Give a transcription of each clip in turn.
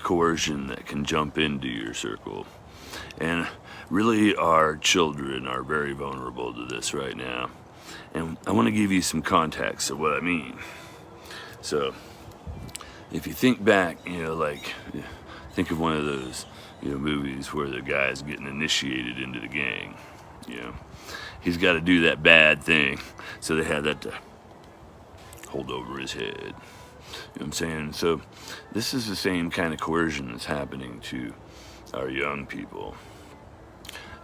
coercion that can jump into your circle. And really, our children are very vulnerable to this right now. And I want to give you some context of what I mean. So, if you think back, like, think of one of those, movies where the guy's getting initiated into the gang. He's got to do that bad thing, so they have that to hold over his head. You know what I'm saying? So, this is the same kind of coercion that's happening to our young people,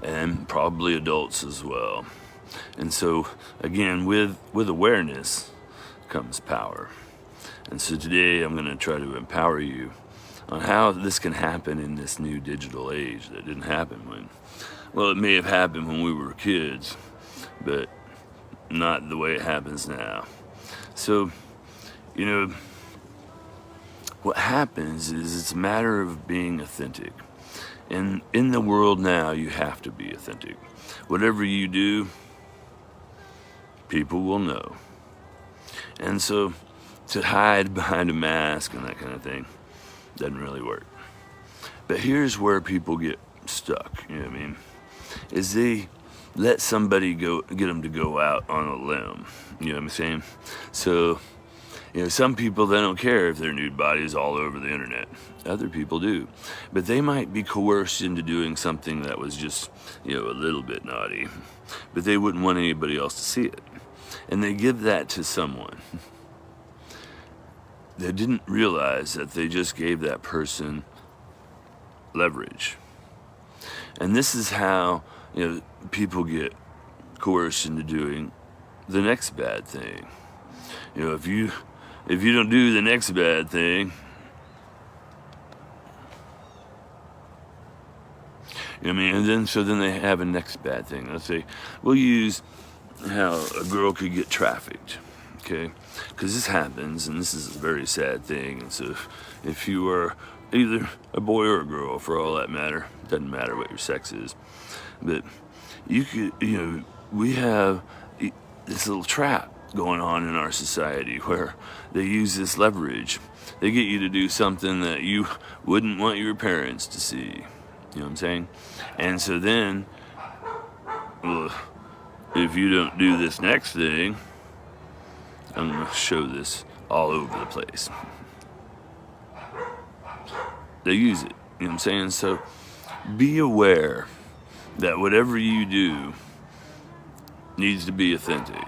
and probably adults as well. And so, again, with awareness comes power. And so today I'm going to try to empower you on how this can happen in this new digital age that didn't happen well, it may have happened when we were kids, but not the way it happens now. So, what happens is it's a matter of being authentic. And in the world now, you have to be authentic. Whatever you do, people will know. And so, to hide behind a mask and that kind of thing doesn't really work. But here's where people get stuck, you know what I mean? Is they let somebody get them to go out on a limb, you know what I'm saying? So, some people, they don't care if their nude body is all over the internet. Other people do. But they might be coerced into doing something that was just, a little bit naughty. But they wouldn't want anybody else to see it. And they give that to someone. They didn't realize that they just gave that person leverage. And this is how, people get coerced into doing the next bad thing. If you don't do the next bad thing, and then they have a next bad thing. Let's say we'll use how a girl could get trafficked, okay? Because this happens, and this is a very sad thing. And so if you are either a boy or a girl, for all that matter, it doesn't matter what your sex is, but you could, we have this little trap going on in our society where they use this leverage. They get you to do something that you wouldn't want your parents to see. You know what I'm saying? And so then, well, if you don't do this next thing, I'm going to show this all over the place. They use it. You know what I'm saying? So be aware that whatever you do needs to be authentic.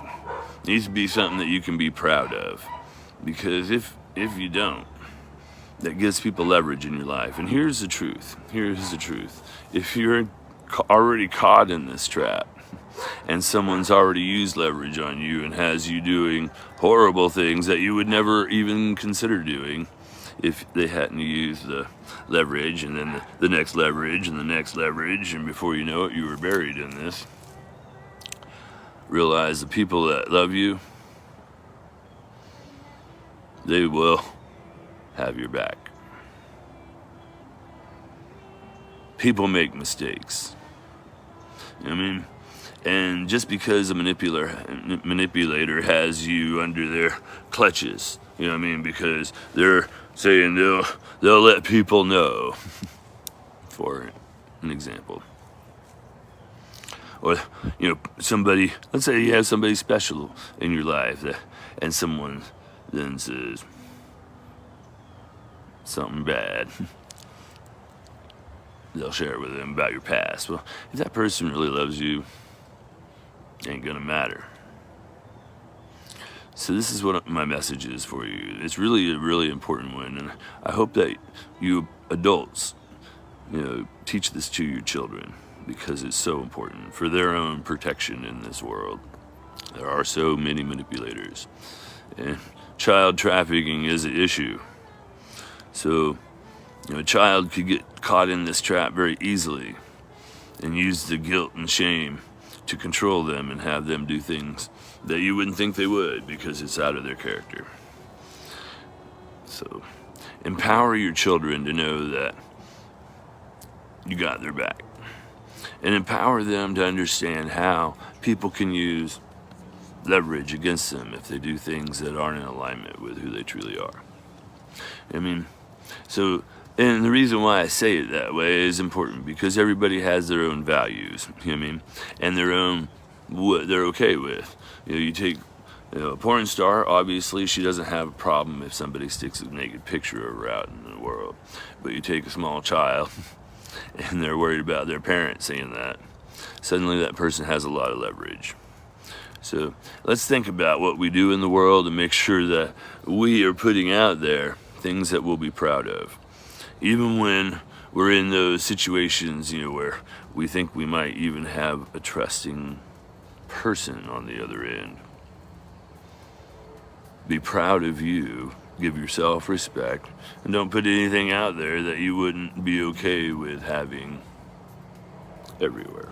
Needs to be something that you can be proud of. Because if you don't, that gives people leverage in your life. And here's the truth. If you're already caught in this trap, and someone's already used leverage on you and has you doing horrible things that you would never even consider doing if they hadn't used the leverage, and then the next leverage, and the next leverage, and before you know it, you were buried in this. Realize the people that love you, they will have your back. People make mistakes. You know what I mean? And just because a manipulator has you under their clutches, you know what I mean? Because they're saying they'll let people know, for an example. Or, somebody, let's say you have somebody special in your life and someone then says something bad. They'll share it with them about your past. Well, if that person really loves you, it ain't gonna matter. So this is what my message is for you. It's really a really important one, and I hope that you adults, teach this to your children, because it's so important for their own protection in this world. There are so many manipulators, and child trafficking is an issue. So, a child could get caught in this trap very easily and use the guilt and shame to control them and have them do things that you wouldn't think they would because it's out of their character. So, empower your children to know that you got their back. And empower them to understand how people can use leverage against them if they do things that aren't in alignment with who they truly are. So And the reason why I say it that way is important because everybody has their own values, you know what I mean? And their own, what they're okay with. You take a porn star, obviously she doesn't have a problem if somebody sticks a naked picture of her out in the world. But you take a small child and they're worried about their parents saying that. Suddenly that person has a lot of leverage. So let's think about what we do in the world and make sure that we are putting out there things that we'll be proud of. Even when we're in those situations, where we think we might even have a trusting person on the other end. Be proud of you, give yourself respect, and don't put anything out there that you wouldn't be okay with having everywhere.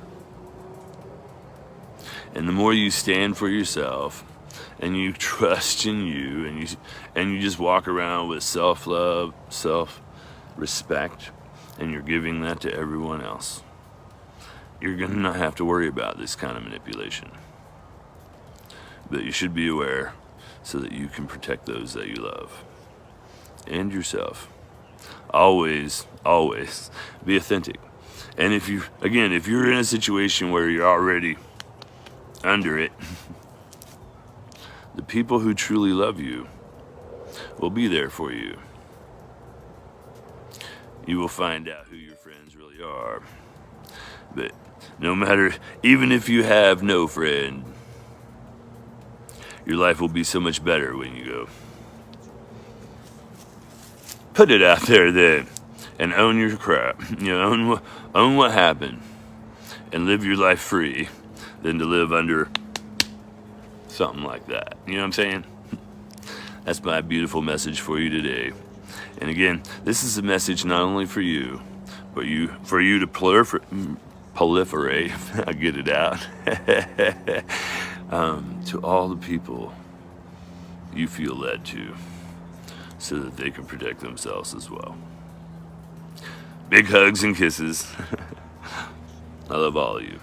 And the more you stand for yourself and you trust in you and you just walk around with self-love, self-respect, and you're giving that to everyone else, you're going to not have to worry about this kind of manipulation. But you should be aware so that you can protect those that you love and yourself. Always, always be authentic. And if you're in a situation where you're already under it, the people who truly love you will be there for you. You will find out who your friends really are. But no matter, even if you have no friend, your life will be so much better when you go. Put it out there then, and own your crap. Own what happened, and live your life free, than to live under something like that. You know what I'm saying? That's my beautiful message for you today. And again, this is a message not only for you, but for you to proliferate. I get it out. To all the people you feel led to, so that they can protect themselves as well. Big hugs and kisses. I love all of you.